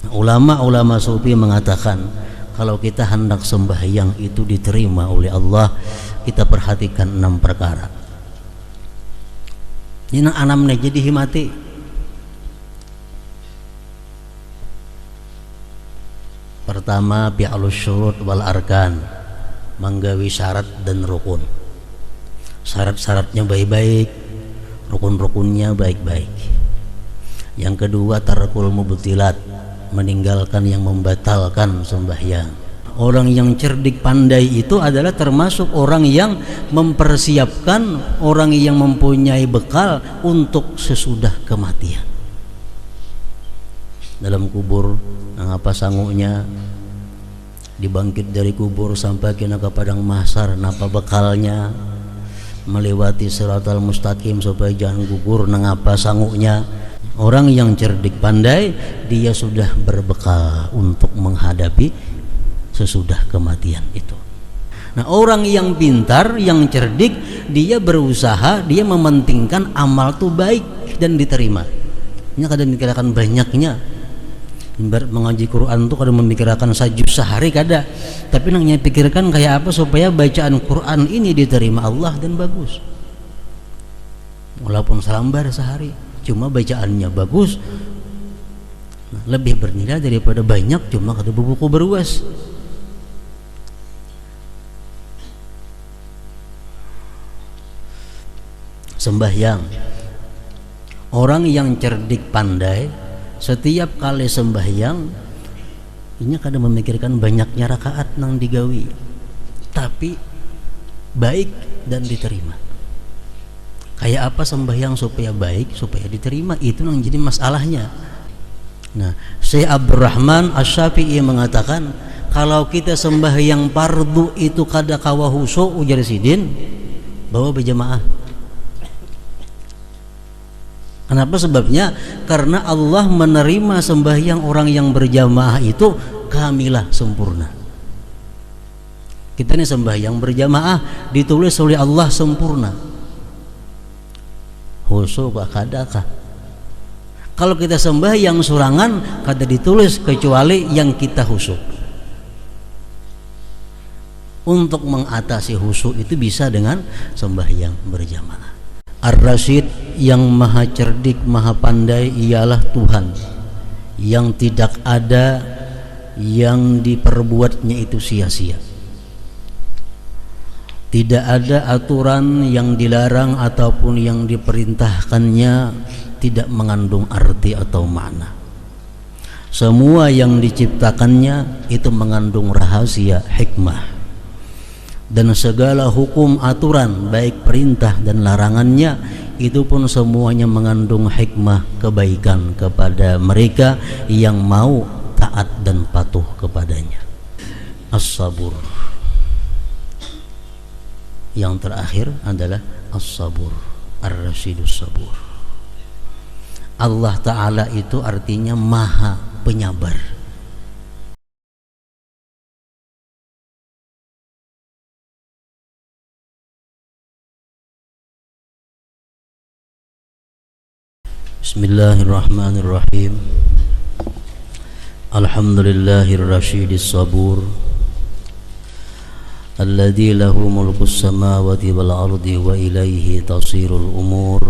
Ulama-ulama sufi mengatakan kalau kita hendak sembahyang itu diterima oleh Allah, kita perhatikan 6 perkara. Ini anamnya jadi himati. Pertama, bi'alus syurut wal arkan, manggawi syarat dan rukun. Syarat-syaratnya baik-baik, rukun-rukunnya baik-baik. Yang kedua, tarkul mubtilat, meninggalkan yang membatalkan sembahyang. Orang yang cerdik pandai itu adalah termasuk orang yang mempersiapkan, orang yang mempunyai bekal untuk sesudah kematian. Dalam kubur, apa sangunya, dibangkit dari kubur sampai kena ke padang mahsyar, napa bekalnya, melewati siratal mustaqim supaya jangan gugur, nangapa sangunya. Orang yang cerdik pandai, dia sudah berbekal untuk menghadapi sesudah kematian itu. Nah, orang yang pintar, yang cerdik, dia berusaha, dia mementingkan amal itu baik dan diterima. Ini kadang dikirakan banyaknya. Ibarat mengaji Quran itu kadang memikirkan sajus sehari kada, tapi nangnya pikirkan kayak apa supaya bacaan Quran ini diterima Allah dan bagus. Walaupun selambar sehari, cuma bacaannya bagus, lebih bernilai daripada banyak cuma kada buku beruas. Sembahyang, orang yang cerdik pandai setiap kali sembahyang ini kadang memikirkan banyaknya rakaat nang digawi, tapi baik dan diterima. Kayak apa sembahyang supaya baik, supaya diterima, itu nang jadi masalahnya. Nah, Syekh Abdurrahman Asy-Syafi'i mengatakan kalau kita sembahyang fardu itu kada kawa khusyuk, ujar sidin, bawa berjamaah. Kenapa sebabnya? Karena Allah menerima sembahyang orang yang berjamaah itu kamilah, sempurna. Kita ini sembahyang berjamaah ditulis oleh Allah sempurna. Khusyuk kadakah? Kalau kita sembahyang surangan kada ditulis kecuali yang kita khusyuk. Untuk mengatasi khusyuk itu bisa dengan sembahyang berjamaah. Ar-Rasyid, yang maha cerdik, maha pandai, ialah Tuhan yang tidak ada yang diperbuatnya itu sia-sia. Tidak ada aturan yang dilarang ataupun yang diperintahkannya tidak mengandung arti atau makna. Semua yang diciptakannya itu mengandung rahasia, hikmah. Dan segala hukum aturan baik perintah dan larangannya itu pun semuanya mengandung hikmah kebaikan kepada mereka yang mau taat dan patuh kepadanya. As-sabur. Yang terakhir adalah as-sabur, ar-rasyidus sabur. Allah Ta'ala itu artinya maha penyabar. Bismillahirrahmanirrahim. Alhamdulillahirrasyidis sabur, alladzi lahu mulkus samawati wal ardi wa ilaihi tasirul umur,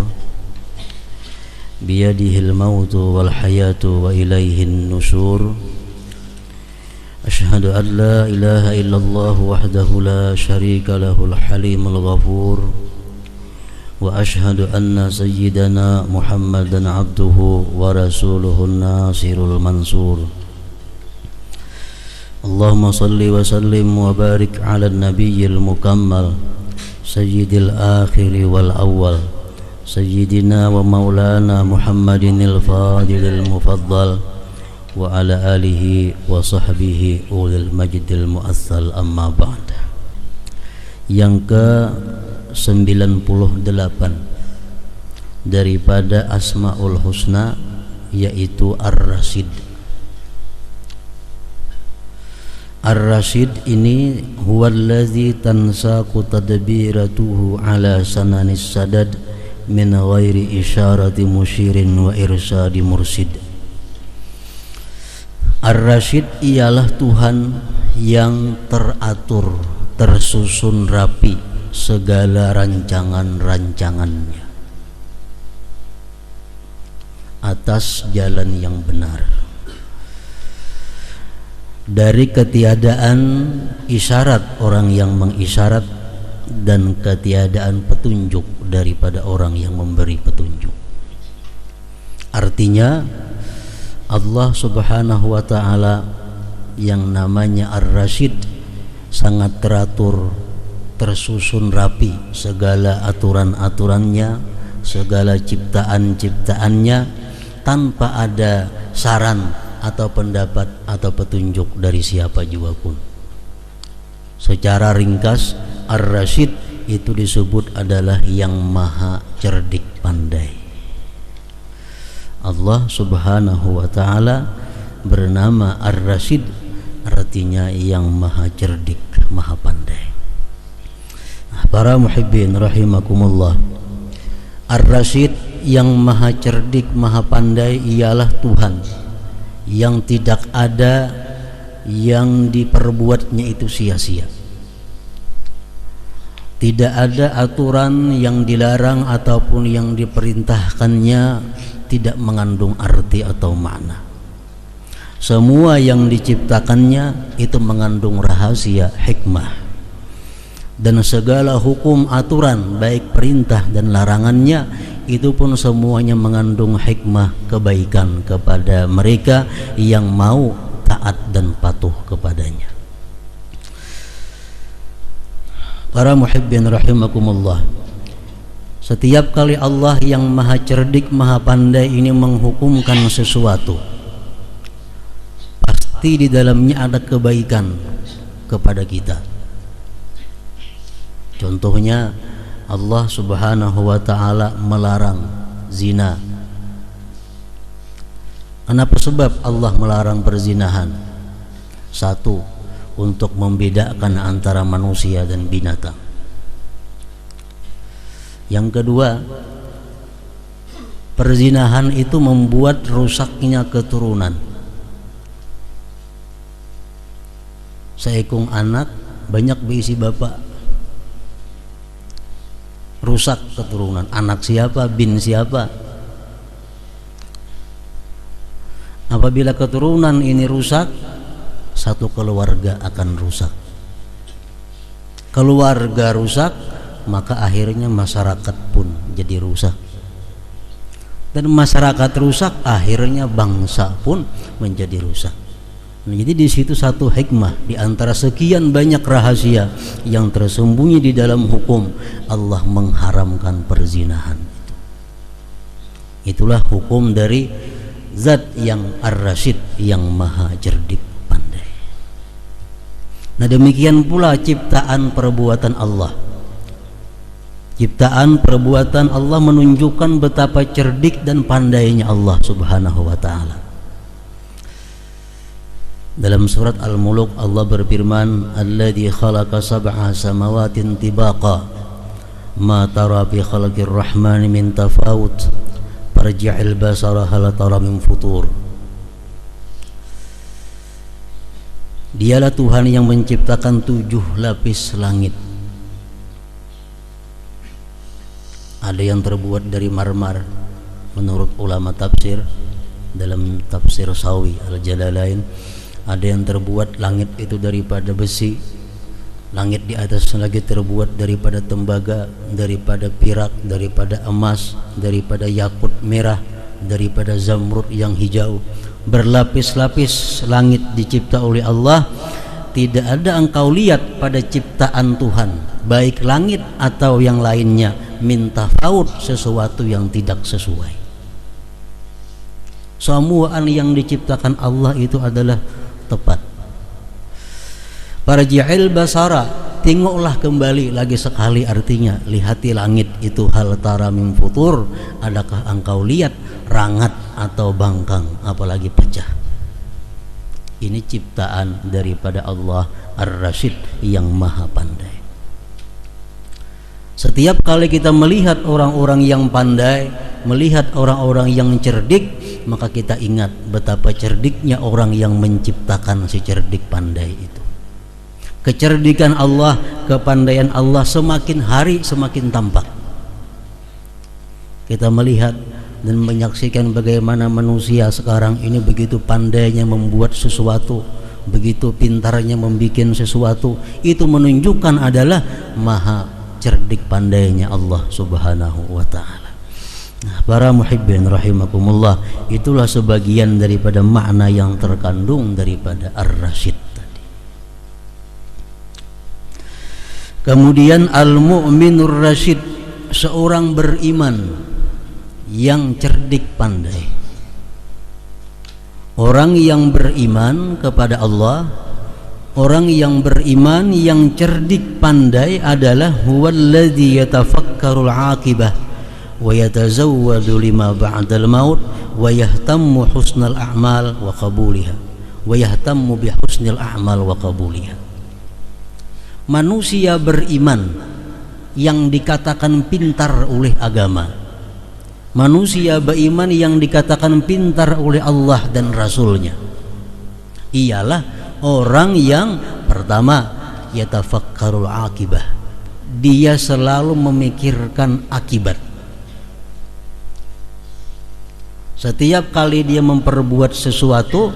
biyadihil mautu wal hayatu wa ilaihin nusyur. Asyhadu an la ilaha illallah wahdahu la syarika lahul halimul ghafur, wa ashhadu anna sayyidana Muhammadan abduhu wa rasuluhun nasirul mansur. Allahumma salli wa sallim wa barik ala nabiyyil mukammal sayyidil akhiri wal awwal sayyidina wa maulana Muhammadinil fadilil mufaddal wa ala alihi wa sahbihi ulil majdil muassal, amma ba'd. Yang ke 98 daripada Asmaul Husna yaitu Ar-Rasyid. Ar-Rasyid ini huwallazi tansaqu tadbiratuhu ala sananis sadad min ghairi isyarati musyirin wa irsadi mursid. Ar-Rasyid ialah Tuhan yang teratur, tersusun rapi segala rancangan-rancangannya atas jalan yang benar, dari ketiadaan isyarat orang yang mengisyarat dan ketiadaan petunjuk daripada orang yang memberi petunjuk. Artinya Allah Subhanahu wa ta'ala yang namanya Ar-Rasyid sangat teratur, tersusun rapi segala aturan-aturannya, segala ciptaan-ciptaannya, tanpa ada saran atau pendapat atau petunjuk dari siapa juga pun. Secara ringkas, Ar-Rasyid itu disebut adalah yang maha cerdik pandai. Allah Subhanahu wa ta'ala bernama Ar-Rasyid, artinya yang maha cerdik, maha pandai. Para muhibbin rahimakumullah, Ar-Rasyid yang maha cerdik, maha pandai ialah Tuhan yang tidak ada yang diperbuatnya itu sia-sia. Tidak ada aturan yang dilarang ataupun yang diperintahkannya tidak mengandung arti atau makna. Semua yang diciptakannya itu mengandung rahasia, hikmah. Dan segala hukum aturan, baik perintah dan larangannya, itu pun semuanya mengandung hikmah kebaikan kepada mereka yang mau taat dan patuh kepadanya. Para muhibbin rahimakumullah, setiap kali Allah yang maha cerdik, maha pandai ini menghukumkan sesuatu, pasti di dalamnya ada kebaikan kepada kita. Contohnya Allah Subhanahu wa ta'ala melarang zina. Kenapa sebab Allah melarang perzinahan? Satu, untuk membedakan antara manusia dan binatang. Yang kedua, perzinahan itu membuat rusaknya keturunan. Seekor anak banyak berisi bapak, rusak keturunan. Anak siapa, bin siapa. Apabila keturunan ini rusak, satu keluarga akan rusak. Keluarga rusak, maka akhirnya masyarakat pun jadi rusak. Dan masyarakat rusak, akhirnya bangsa pun menjadi rusak. Nah, jadi di situ satu hikmah di antara sekian banyak rahasia yang tersembunyi di dalam hukum. Allah mengharamkan perzinahan. Itulah hukum dari Zat yang Ar-Rasyid, yang maha cerdik pandai. Nah, demikian pula ciptaan perbuatan Allah. Ciptaan perbuatan Allah menunjukkan betapa cerdik dan pandainya Allah Subhanahu wa ta'ala. Dalam surat Al-Muluk Allah berfirman, "Alladzi khalaqa sab'a samawatin tibaqa, ma tara fi khalqir rahmani min tafawut, farji'il basara hal tara min futur." Dialah Tuhan yang menciptakan 7 lapis langit. Ada yang terbuat dari marmer menurut ulama tafsir dalam tafsir Sawi Al-Jalalain. Ada yang terbuat langit itu daripada besi, langit di atas lagi terbuat daripada tembaga, daripada pirak, daripada emas, daripada yakut merah, daripada zamrud yang hijau. Berlapis-lapis langit dicipta oleh Allah. Tidak ada engkau lihat pada ciptaan Tuhan, baik langit atau yang lainnya, minta faut, sesuatu yang tidak sesuai. Semua yang diciptakan Allah itu adalah tepat. Farji'il basara, tengoklah kembali lagi sekali, artinya lihati langit itu, hal tara min futur, adakah engkau lihat rangat atau bangkang, apalagi pecah. Ini ciptaan daripada Allah Ar-Rasyid yang maha pandai. Setiap kali kita melihat orang-orang yang pandai, melihat orang-orang yang cerdik, maka kita ingat betapa cerdiknya orang yang menciptakan si cerdik pandai itu. Kecerdikan Allah, kepandaian Allah semakin hari semakin tampak. Kita melihat dan menyaksikan bagaimana manusia sekarang ini begitu pandainya membuat sesuatu, begitu pintarnya membuat sesuatu. Itu menunjukkan adalah maha cerdik pandainya Allah Subhanahu wa ta'ala. Nah, para muhibbin rahimakumullah, itulah sebagian daripada makna yang terkandung daripada Ar-Rasyid tadi. Kemudian Al-Mu'minur Rasyid, seorang beriman yang cerdik pandai. Orang yang beriman kepada Allah, orang yang beriman yang cerdik pandai adalah huwallazi yatafakkarul aqibah wa yatazawwadu lima ba'dal maut wa yahtammu husnal a'mal wa qabuliha wa yahtammu bi husnil a'mal wa qabuliha. Manusia beriman yang dikatakan pintar oleh agama, manusia beriman yang dikatakan pintar oleh Allah dan Rasulnya, ialah orang yang pertama yatafakkarul akibah, dia selalu memikirkan akibat. Setiap kali dia memperbuat sesuatu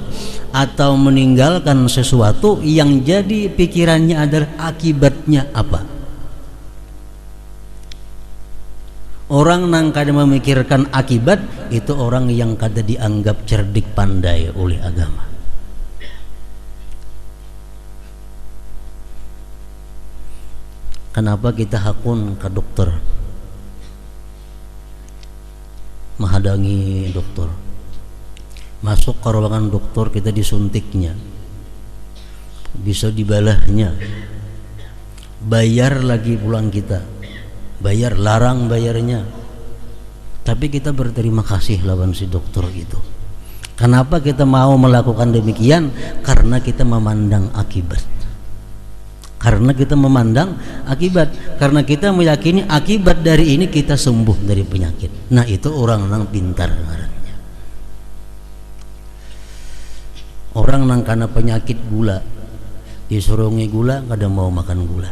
atau meninggalkan sesuatu, yang jadi pikirannya adalah akibatnya apa. Orang nang kada memikirkan akibat, itu orang yang kada dianggap cerdik pandai oleh agama. Kenapa kita hakun ke dokter, menghadangi dokter, masuk ke ruangan dokter, kita disuntiknya, bisa dibalahnya, bayar lagi pulang kita, bayar, larang bayarnya, tapi kita berterima kasih lawan si dokter itu. Kenapa kita mau melakukan demikian? Karena kita memandang akibat. Karena kita memandang akibat, karena kita meyakini akibat dari ini kita sembuh dari penyakit. Nah, itu orang nang pintar ngarannya. Orang nang karena penyakit gula, disuruh gula kada mau makan gula,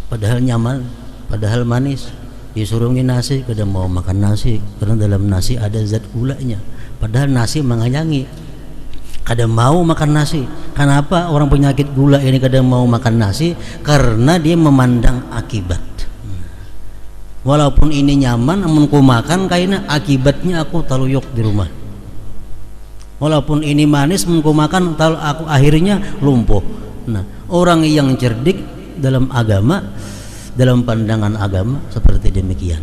padahal nyaman, padahal manis. Disuruh nasi kada mau makan nasi, karena dalam nasi ada zat gulanya, padahal nasi mengayangi. Kada mau makan nasi. Kenapa orang penyakit gula ini kada mau makan nasi? Karena dia memandang akibat. Walaupun ini nyaman, amun ku makan kayaknya akibatnya aku taluyuk di rumah. Walaupun ini manis, amun ku makan aku akhirnya lumpuh. Nah, orang yang cerdik dalam agama, dalam pandangan agama seperti demikian.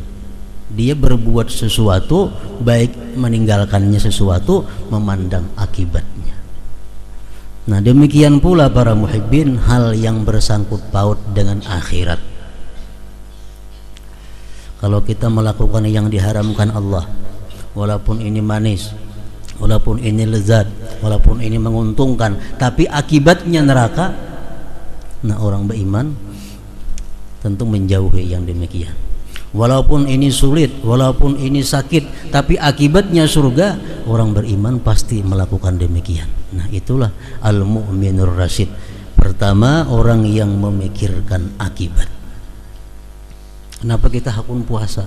Dia berbuat sesuatu, baik meninggalkannya sesuatu, memandang akibatnya. Nah, demikian pula para muhibbin hal yang bersangkut paut dengan akhirat. Kalau kita melakukan yang diharamkan Allah, walaupun ini manis, walaupun ini lezat, walaupun ini menguntungkan, tapi akibatnya neraka, nah orang beriman tentu menjauhi yang demikian. Walaupun ini sulit, walaupun ini sakit, tapi akibatnya surga, orang beriman pasti melakukan demikian. Nah, itulah al-mu'minur rasyid. Pertama, orang yang memikirkan akibat. Kenapa kita hakun puasa?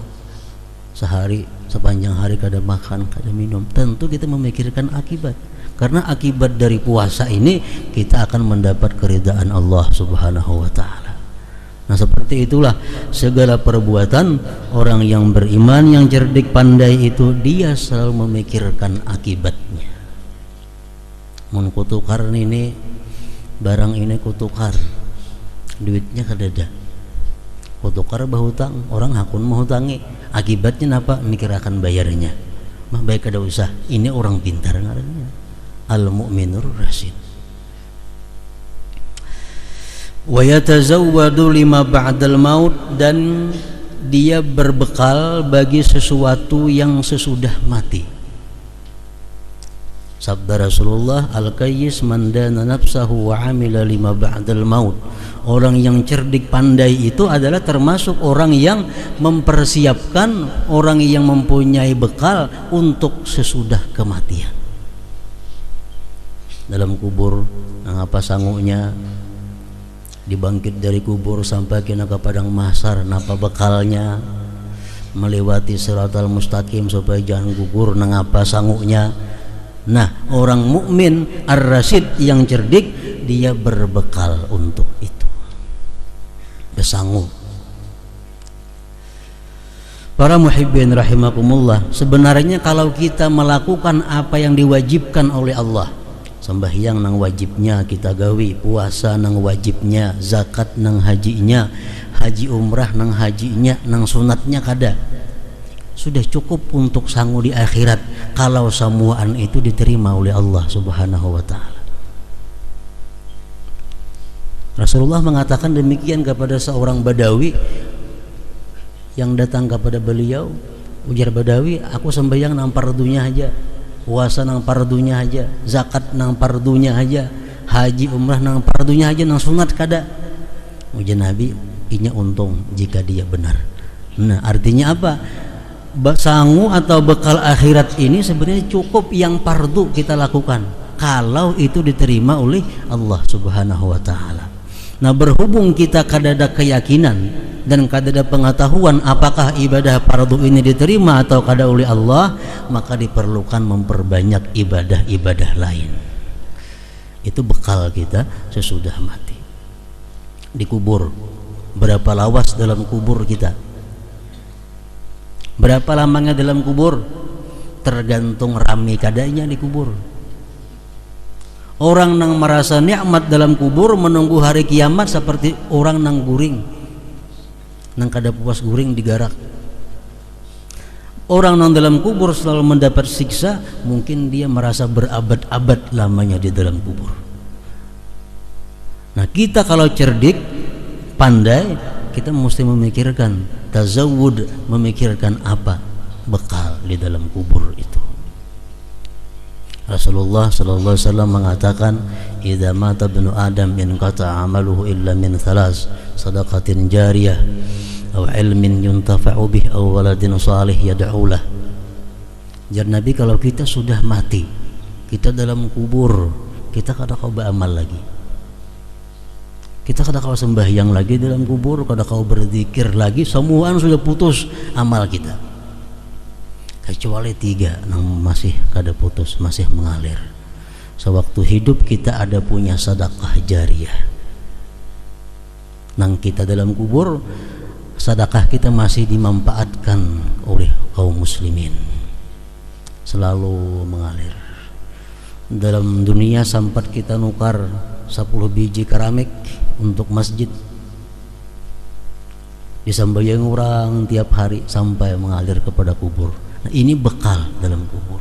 Sehari, sepanjang hari kada makan, kada minum. Tentu kita memikirkan akibat. Karena akibat dari puasa ini kita akan mendapat keridaan Allah Subhanahu wa ta'ala. Nah, seperti itulah segala perbuatan orang yang beriman, yang cerdik pandai itu, dia selalu memikirkan akibatnya. Mun kutukar ini, barang ini kutukar, duitnya kadada. Kutukar bahutang, orang hakun menghutangi, akibatnya apa? Mikir akan bayarnya. Mah baik kada usah. Ini orang pintar ngarannya. Al-mu'minur rasyid. Wa yatazawwadu lima ba'dal maut, dan dia berbekal bagi sesuatu yang sesudah mati. Sabda Rasulullah, al-qayyis man dana nafsahu wa amila lima ba'dal maut. Orang yang cerdik pandai itu adalah termasuk orang yang mempersiapkan, orang yang mempunyai bekal untuk sesudah kematian. Dalam kubur, apa sangunya dibangkit dari kubur sampai kena ke padang mahsyar, napa bekalnya melewati siratal mustaqim supaya jangan gugur, nangapa sangunya. Nah, orang mukmin ar-rasyid yang cerdik, dia berbekal untuk itu, bersanggup. Para muhibbin rahimakumullah, sebenarnya kalau kita melakukan apa yang diwajibkan oleh Allah, sembahyang nang wajibnya kita gawi, puasa nang wajibnya, zakat nang hajinya, haji umrah nang hajinya, nang sunatnya kada, sudah cukup untuk sangu di akhirat kalau semuaan itu diterima oleh Allah Subhanahu wa ta'ala. Rasulullah mengatakan demikian kepada seorang Badawi yang datang kepada beliau. Ujar Badawi, aku sembahyang nang fardunya aja, puasa nang fardunya aja, zakat nang fardunya aja, haji umrah nang fardunya aja, nang sunat kada. Ujar Nabi, inya untung jika dia benar. Nah, artinya apa? Sangu atau bekal akhirat ini sebenarnya cukup yang fardu kita lakukan kalau itu diterima oleh Allah Subhanahu wa ta'ala. Nah, berhubung kita kadada keyakinan dan kadada pengetahuan apakah ibadah fardu ini diterima atau kada oleh Allah, maka diperlukan memperbanyak ibadah-ibadah lain. Itu bekal kita sesudah mati. Di kubur, berapa lawas dalam kubur kita? Berapa lamanya dalam kubur? Tergantung rame kadanya di kubur. Orang nang merasa nikmat dalam kubur menunggu hari kiamat seperti orang nang guring, nang kada puas guring digarak. Orang nang dalam kubur selalu mendapat siksa, mungkin dia merasa berabad-abad lamanya di dalam kubur. Nah, kita kalau cerdik, pandai, kita mesti memikirkan tazawud, memikirkan apa bekal di dalam kubur itu. Rasulullah sallallahu alaihi wasallam mengatakan, "Idza mata ibnu Adam inqata'a 'amaluhu illa min thalas, sadaqatin jariyah aw ilmin yuntafa'u bih aw waladin salih yad'u lah." Jar Nabi, kalau kita sudah mati, kita dalam kubur, kita kada kau beramal lagi. Kita kada kau sembahyang lagi dalam kubur, kada kau berzikir lagi, semuaan sudah putus amal kita. Kecuali 3 yang masih kada putus, masih mengalir. Sewaktu hidup kita ada punya sedekah jariyah. Nang kita dalam kubur, sedekah kita masih dimanfaatkan oleh kaum muslimin. Selalu mengalir. Dalam dunia sempat kita nukar 10 biji keramik untuk masjid, disembahyang orang tiap hari sampai mengalir kepada kubur. Nah, ini bekal dalam kubur.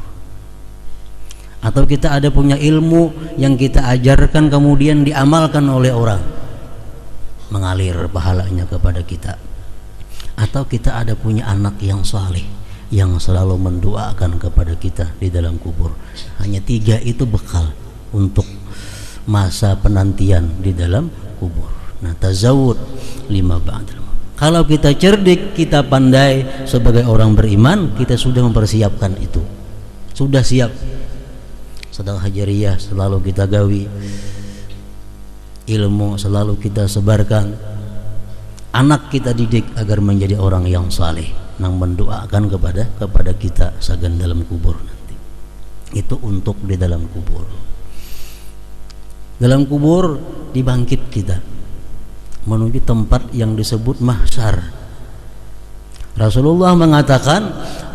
Atau kita ada punya ilmu yang kita ajarkan kemudian diamalkan oleh orang, mengalir pahalanya kepada kita. Atau kita ada punya anak yang saleh yang selalu mendoakan kepada kita di dalam kubur. Hanya 3 itu bekal untuk masa penantian di dalam kubur. Nah, tazawud 5 ba'dal. Kalau kita cerdik, kita pandai sebagai orang beriman, kita sudah mempersiapkan itu, sudah siap. Sedekah jariyah selalu kita gawi, ilmu selalu kita sebarkan, anak kita didik agar menjadi orang yang saleh, nang mendoakan kepada kita sagan dalam kubur nanti. Itu untuk di dalam kubur. Dalam kubur dibangkit kita menuju tempat yang disebut mahsyar. Rasulullah mengatakan,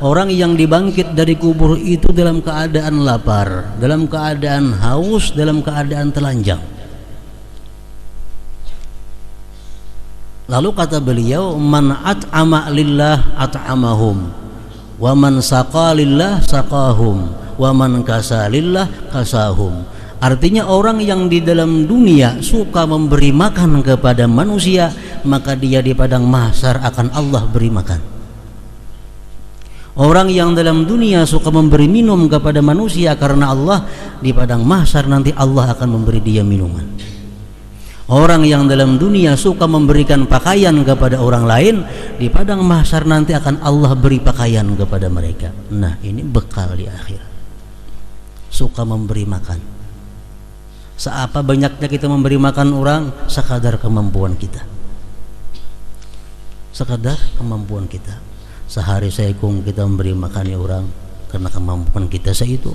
orang yang dibangkit dari kubur itu dalam keadaan lapar, dalam keadaan haus, dalam keadaan telanjang. Lalu kata beliau, man at'ama lillah at'amahum, wa man saqa lillah saqahum, wa man kasa lillah kasahum. Artinya orang yang di dalam dunia suka memberi makan kepada manusia, maka dia di padang mahsyar akan Allah beri makan. Orang yang dalam dunia suka memberi minum kepada manusia karena Allah, di padang mahsyar nanti Allah akan memberi dia minuman. Orang yang dalam dunia suka memberikan pakaian kepada orang lain, di padang mahsyar nanti akan Allah beri pakaian kepada mereka. Nah, ini bekal di akhirat. Suka memberi makan. Seapa banyaknya kita memberi makan orang, sekadar kemampuan kita. Sekadar kemampuan kita. Sehari seekung kita memberi makan orang karena kemampuan kita seitu.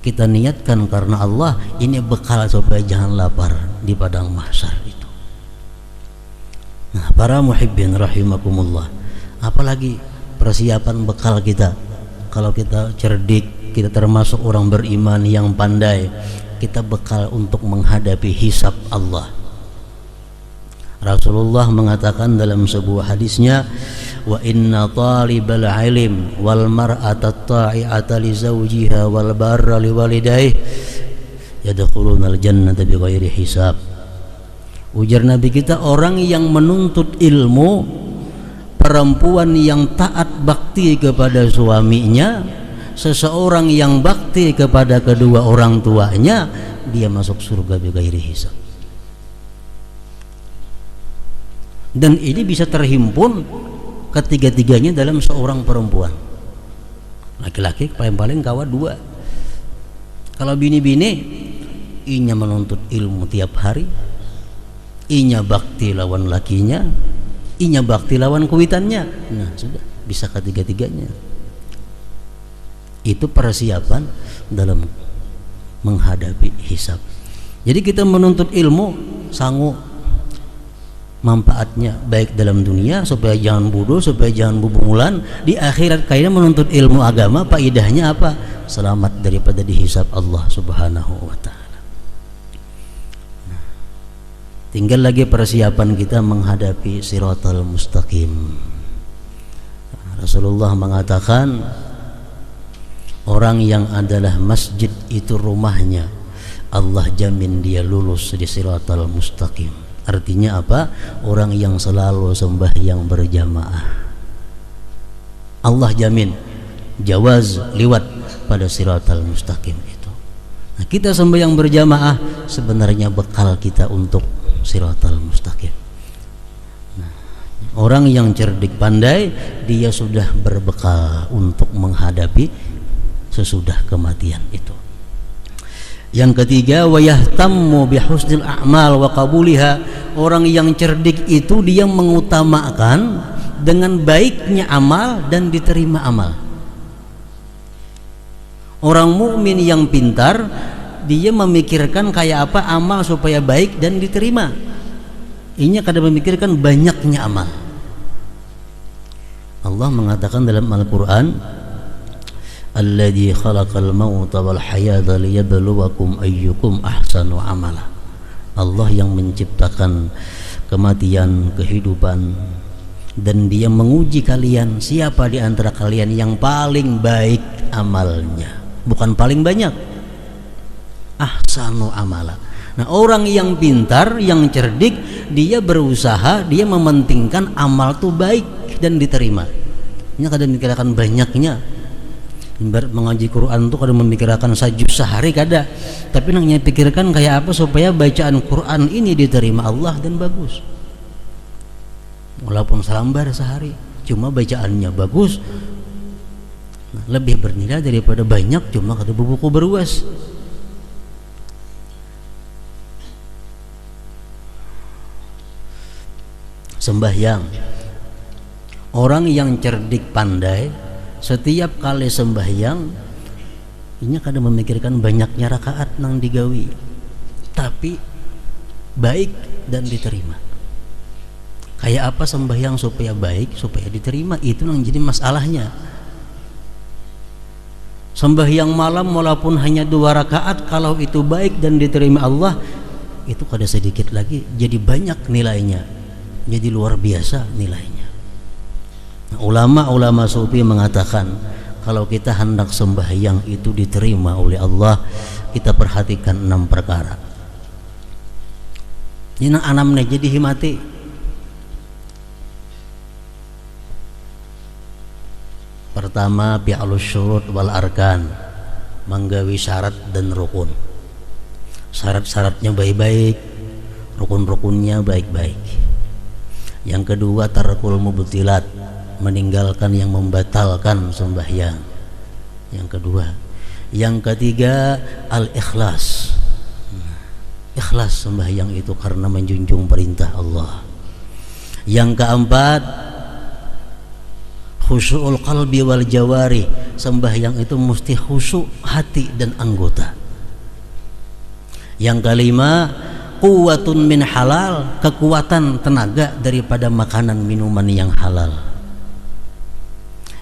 Kita niatkan karena Allah, ini bekal supaya jangan lapar di padang mahsyar itu. Nah, para muhibbin rahimakumullah, apalagi persiapan bekal kita. Kalau kita cerdik, kita termasuk orang beriman yang pandai, kita bekal untuk menghadapi hisab Allah. Rasulullah mengatakan dalam sebuah hadisnya, wa inna talibal ilm wal mar'ata ta'i'ata li zawjiha wal barra li walidayhi yadkhulunal jannata bighairi hisab. Ujar Nabi kita, orang yang menuntut ilmu, perempuan yang taat bakti kepada suaminya, seseorang yang bakti kepada kedua orang tuanya, dia masuk surga bighairi hisab. Dan ini bisa terhimpun ketiga-tiganya dalam seorang perempuan. Laki-laki paling-paling kawan dua. Kalau bini-bini, inya menuntut ilmu tiap hari, inya bakti lawan lakinya, inya bakti lawan kuitannya. Nah, sudah bisa ketiga-tiganya. Itu persiapan dalam menghadapi hisab. Jadi kita menuntut ilmu sanggup manfaatnya baik dalam dunia supaya jangan bodoh, supaya jangan bubungulan. Di akhirat kayaknya menuntut ilmu agama, faedahnya apa? Selamat daripada dihisab Allah Subhanahu wa taala. Nah, tinggal lagi persiapan kita menghadapi siratal mustaqim. Rasulullah mengatakan, orang yang adalah masjid itu rumahnya, Allah jamin dia lulus di siratal mustaqim. Artinya apa? Orang yang selalu sembahyang berjamaah, Allah jamin jawaz liwat pada siratal mustaqim itu. Nah, kita sembahyang berjamaah sebenarnya bekal kita untuk siratal mustaqim. Nah, orang yang cerdik pandai, dia sudah berbekal untuk menghadapi sesudah kematian itu. Yang ketiga, wa yahtammu bihusnil a'mal wa qabuliha. Orang yang cerdik itu dia mengutamakan dengan baiknya amal dan diterima amal. Orang mukmin yang pintar, dia memikirkan kayak apa amal supaya baik dan diterima. Ini kadang memikirkan banyaknya amal. Allah mengatakan dalam Al-Qur'an, alladzi khalaqal mauta wal hayata liyabluwakum ayyukum ahsanu amala. Allah yang menciptakan kematian, kehidupan, dan dia menguji kalian siapa di antara kalian yang paling baik amalnya, bukan paling banyak. Ahsanu amala. Nah, orang yang pintar, yang cerdik, dia berusaha, dia mementingkan amal itu baik dan diterima. Ini kadang dikatakan banyaknya. Mengaji Quran tuh kadang memikirkan sajus sehari kada, tapi nangnya pikirkan kayak apa supaya bacaan Quran ini diterima Allah dan bagus. Walaupun selambar sehari, cuma bacaannya bagus, lebih bernilai daripada banyak cuma kada buku beruas. Sembahyang, orang yang cerdik pandai setiap kali sembahyang ini kadang memikirkan banyaknya rakaat nang digawi, tapi baik dan diterima. Kayak apa sembahyang supaya baik, supaya diterima, itu nang jadi masalahnya. Sembahyang malam walaupun hanya 2 rakaat, kalau itu baik dan diterima Allah, itu kada sedikit lagi jadi banyak nilainya, jadi luar biasa nilainya. Ulama-ulama sufi mengatakan, kalau kita hendak sembahyang itu diterima oleh Allah, kita perhatikan 6 perkara. Ini anamnya jadi himati. Pertama, fi'lus syurut wal arkan, manggawi syarat dan rukun. Syarat-syaratnya baik-baik, rukun-rukunnya baik-baik. Yang kedua, tarkul mubtilat, meninggalkan yang membatalkan sembahyang. Yang kedua. Yang ketiga, al-ikhlas, ikhlas sembahyang itu karena menjunjung perintah Allah. Yang keempat, khusyu'ul qalbi wal jawari, sembahyang itu mesti khusyuk hati dan anggota. Yang kelima, quwwatun min halal, kekuatan tenaga daripada makanan minuman yang halal.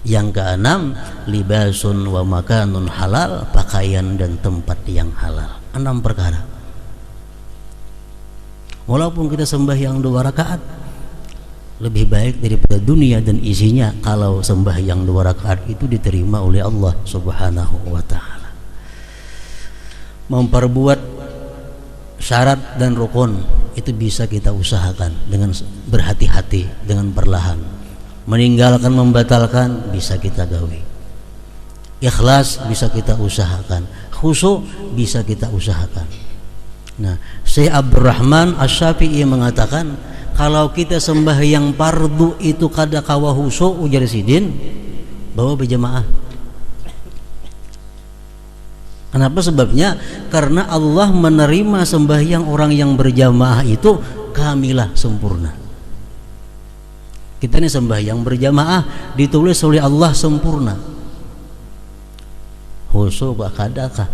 Yang keenam, libasun wa makanun halal, pakaian dan tempat yang halal. 6 perkara. Walaupun kita sembahyang 2 rakaat, lebih baik daripada dunia dan isinya kalau sembahyang 2 rakaat itu diterima oleh Allah Subhanahu wa ta'ala. Memperbuat syarat dan rukun itu bisa kita usahakan dengan berhati-hati, dengan perlahan. Meninggalkan, membatalkan bisa kita gawe. Ikhlas bisa kita usahakan, khusyuk bisa kita usahakan. Nah, Syekh Abdurrahman Asy-Syafi'i mengatakan, kalau kita sembahyang fardu itu kada kawa khusyuk, ujar sidin, bawa berjamaah. Kenapa sebabnya? Karena Allah menerima sembahyang orang yang berjamaah itu kamilah, sempurna. Kita ini sembahyang berjamaah ditulis oleh Allah sempurna. Khusyuk kadakah?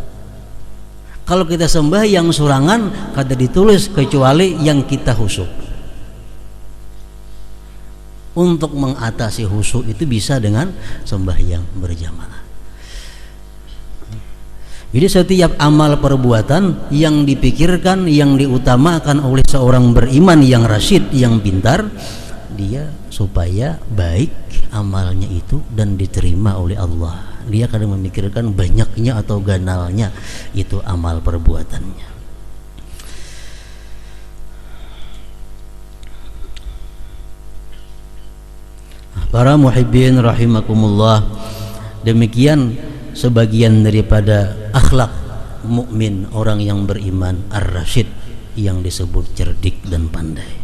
Kalau kita sembahyang surangan kada ditulis kecuali yang kita khusyuk. Untuk mengatasi khusyuk itu bisa dengan sembahyang berjamaah. Jadi setiap amal perbuatan yang dipikirkan, yang diutamakan oleh seorang beriman yang rasyid, yang pintar, dia supaya baik amalnya itu dan diterima oleh Allah. Dia kadang memikirkan banyaknya atau ganalnya itu amal perbuatannya. Para muhibbin rahimakumullah, demikian sebagian daripada akhlak mukmin orang yang beriman ar-rasyid yang disebut cerdik dan pandai.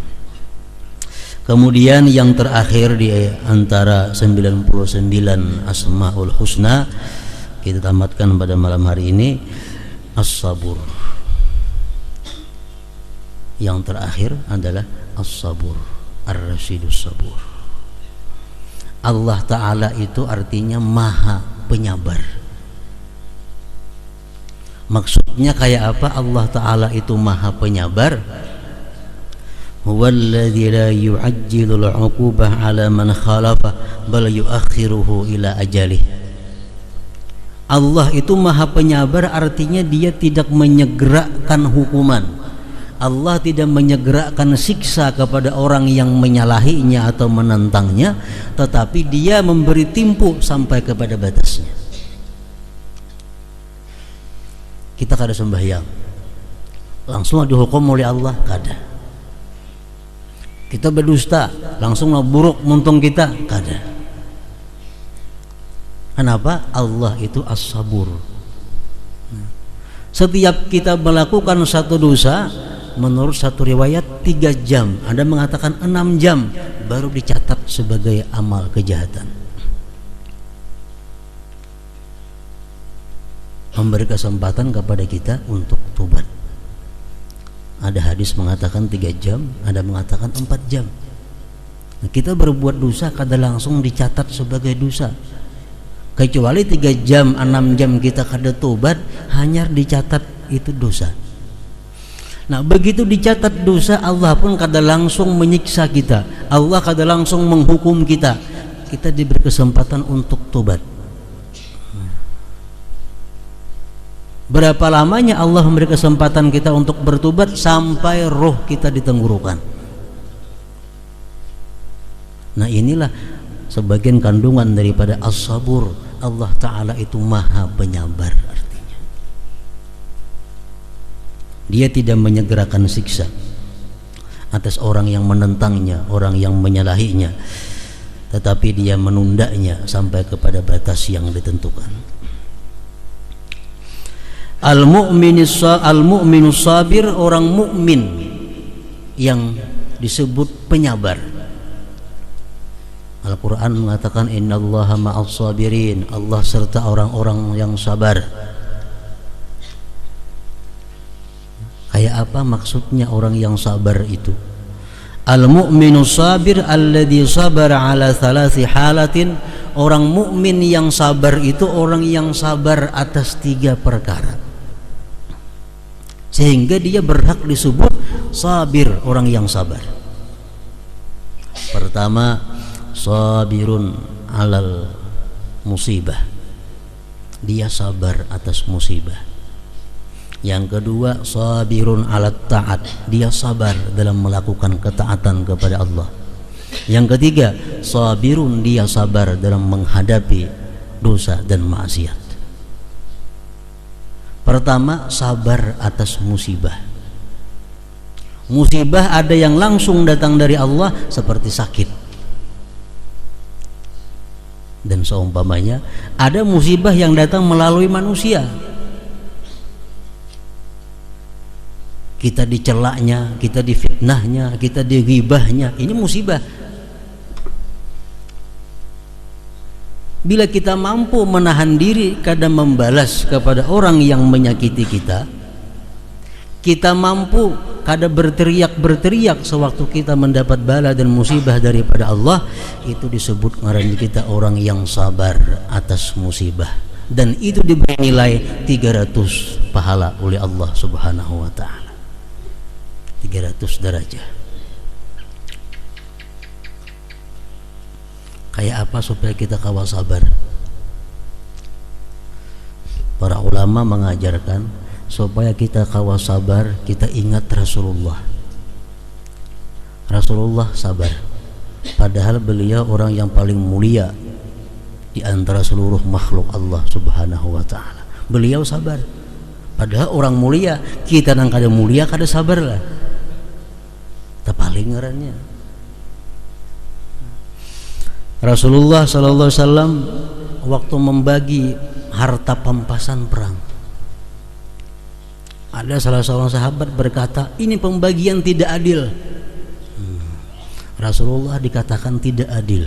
Kemudian yang terakhir di antara 99 Asmaul Husna kita tamatkan pada malam hari ini, as-sabur. Yang terakhir adalah as-sabur, ar-rasyidus sabur. Allah Ta'ala itu artinya maha penyabar. Maksudnya kayak apa Allah Ta'ala itu maha penyabar? Huwallazi la yu'ajjilul 'uqubah 'ala man khalafa bal yu'akhiruhu ila ajalih. Allah itu maha penyabar, artinya dia tidak menyegerakan hukuman. Allah tidak menyegerakan siksa kepada orang yang menyalahinya atau menentangnya, tetapi dia memberi timpu sampai kepada batasnya. Kita kada sembahyang langsung dihukum oleh Allah, kada. Kita berdusta langsung buruk muntung kita, kada. Kenapa? Allah itu as-sabur. Setiap kita melakukan satu dosa, menurut satu riwayat 3 jam, ada mengatakan 6 jam baru dicatat sebagai amal kejahatan. Memberi kesempatan kepada kita untuk tobat. Ada hadis mengatakan 3 jam, ada mengatakan 4 jam. Nah, kita berbuat dosa kada langsung dicatat sebagai dosa. Kecuali 3 jam, 6 jam kita kada tobat, hanya dicatat itu dosa. Nah, begitu dicatat dosa, Allah pun kada langsung menyiksa kita. Allah kada langsung menghukum kita. Kita diberi kesempatan untuk tobat. Berapa lamanya Allah memberi kesempatan kita untuk bertobat? Sampai roh kita di tenggorokan. Nah, inilah sebagian kandungan daripada as-sabur. Allah Ta'ala itu maha penyabar, artinya dia tidak menyegerakan siksa atas orang yang menentangnya, orang yang menyalahinya. tetapi dia menundanya sampai kepada batas yang ditentukan. Al-mu'minus sabir, orang mukmin yang disebut penyabar. Al-Quran mengatakan innallaha ma'as sabirin, Allah serta orang-orang yang sabar. Kayak apa maksudnya orang yang sabar itu? Al-mu'minus sabir alladzi sabara ala thalathi halatin, orang mukmin yang sabar itu orang yang sabar atas 3 perkara, sehingga dia berhak disebut sabir, orang yang sabar. Pertama, sabirun alal musibah, dia sabar atas musibah. Yang kedua, sabirun alat ta'at, dia sabar dalam melakukan ketaatan kepada Allah. Yang ketiga, sabirun, dia sabar dalam menghadapi dosa dan maksiat. Pertama, sabar atas musibah. Musibah ada yang langsung datang dari Allah seperti sakit dan seumpamanya, ada musibah yang datang melalui manusia. Kita dicelaknya, kita difitnahnya, kita dighibahnya, ini musibah. Bila kita mampu menahan diri kadang membalas kepada orang yang menyakiti kita, kita mampu kadang berteriak sewaktu kita mendapat bala dan musibah daripada Allah, itu disebut ngaran kita orang yang sabar atas musibah, dan itu diberi nilai 300 pahala oleh Allah Subhanahu wa taala. 300 derajat. Kayak apa supaya kita kawal sabar? Para ulama mengajarkan supaya kita kawal sabar, kita ingat Rasulullah. Rasulullah sabar, padahal beliau orang yang paling mulia di antara seluruh makhluk Allah Subhanahu wa taala. Beliau sabar, padahal orang mulia. Kita nang kada mulia kada sabar lah, tepaling ngarannya. Rasulullah sallallahu alaihi wasallam waktu membagi harta pampasan perang, ada salah seorang sahabat berkata, ini pembagian tidak adil. Rasulullah dikatakan tidak adil.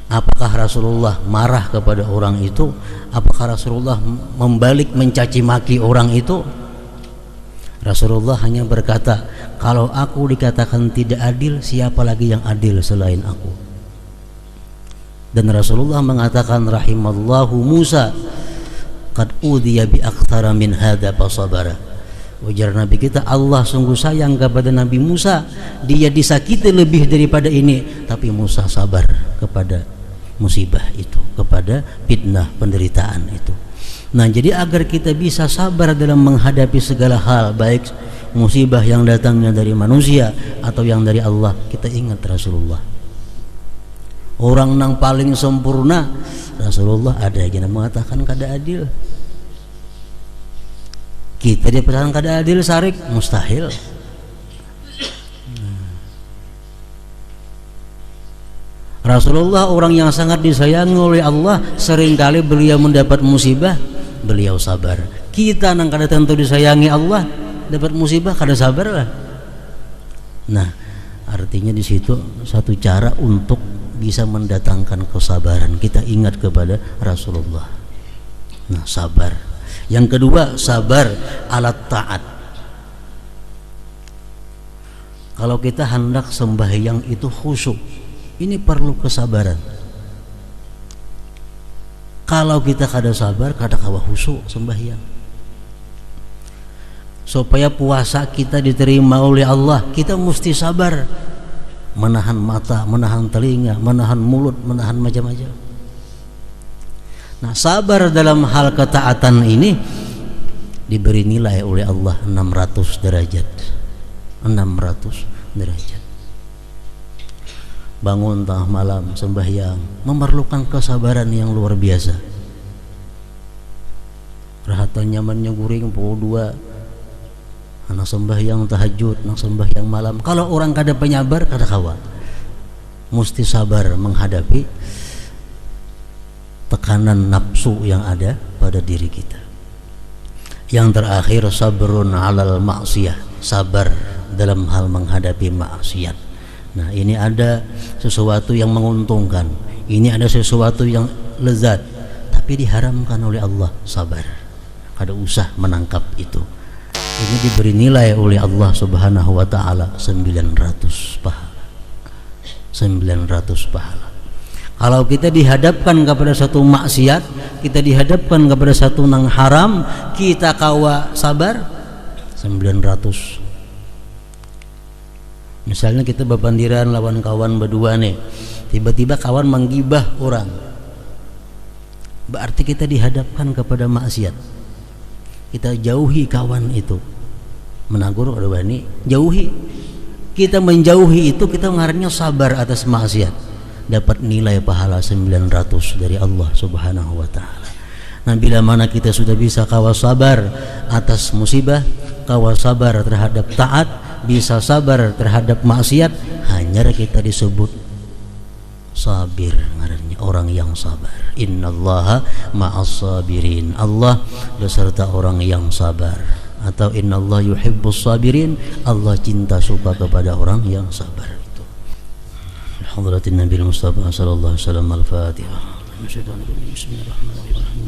Apakah Rasulullah marah kepada orang itu? Apakah Rasulullah membalik mencaci maki orang itu? Rasulullah hanya berkata, kalau aku dikatakan tidak adil, siapa lagi yang adil selain aku? Dan Rasulullah mengatakan, rahimallahu Musa qad udhiya bi aktsara min hadza fasabara. Ujar Nabi kita, Allah sungguh sayang kepada Nabi Musa, dia disakiti lebih daripada ini, tapi Musa sabar kepada musibah itu, kepada fitnah penderitaan itu. Nah, jadi agar kita bisa sabar dalam menghadapi segala hal, baik musibah yang datangnya dari manusia atau yang dari Allah, kita ingat Rasulullah. Orang yang paling sempurna, Rasulullah ada yang mengatakan kada adil. Kita dikatakan kada adil, sarik, mustahil. Rasulullah orang yang sangat disayangi oleh Allah, seringkali beliau mendapat musibah, beliau sabar. Kita nang kada tentu disayangi Allah, dapat musibah kada sabar lah. Nah, artinya di situ satu cara untuk bisa mendatangkan kesabaran, kita ingat kepada Rasulullah. Nah, sabar. Yang kedua, sabar alat taat. Kalau kita hendak sembahyang itu khusyuk, ini perlu kesabaran. Kalau kita kada sabar, kada kawa khusyuk sembahyang. Supaya puasa kita diterima oleh Allah, kita mesti sabar, menahan mata, menahan telinga, menahan mulut, menahan macam-macam. Nah, sabar dalam hal ketaatan ini diberi nilai oleh Allah 600 derajat. 600 derajat. Bangun tengah malam sembahyang memerlukan kesabaran yang luar biasa. Rahatan nyamannya guring pukul 2, anak sembahyang tahajud, anak sembahyang malam. Kalau orang kada penyabar, kada kawa. Mesti sabar menghadapi tekanan nafsu yang ada pada diri kita. Yang terakhir, sabrun alal maksiyah, sabar dalam hal menghadapi maksiat. Nah, ini ada sesuatu yang menguntungkan, ini ada sesuatu yang lezat, tapi diharamkan oleh Allah, sabar. Kada usah menangkap itu. Ini diberi nilai oleh Allah Subhanahu wa taala 900 pahala. 900 pahala. Kalau kita dihadapkan kepada satu maksiat, kita dihadapkan kepada satu nang haram, kita kawa sabar 900. Misalnya kita bepandiran lawan kawan berdua nih, tiba-tiba kawan menggibah orang, berarti kita dihadapkan kepada maksiat. Kita jauhi kawan itu, menagur ada bani, jauhi. Kita menjauhi itu, kita ngarannya sabar atas maksiat, dapat nilai pahala 900 dari Allah Subhanahu wa taala. Nah, bila mana kita sudah bisa kawa sabar atas musibah, kawa sabar terhadap taat, bisa sabar terhadap maksiat, hanya kita disebut sabir, ngarannya orang yang sabar. Innallaha ma'as sabirin, Allah beserta orang yang sabar. Atau innallaha yuhibbus sabirin, Allah cinta suka kepada orang yang sabar itu. Hadratin Nabi Mustafa sallallahu alaihi wasallam. Al-Fatihah. Bismillahirrahmanirrahim.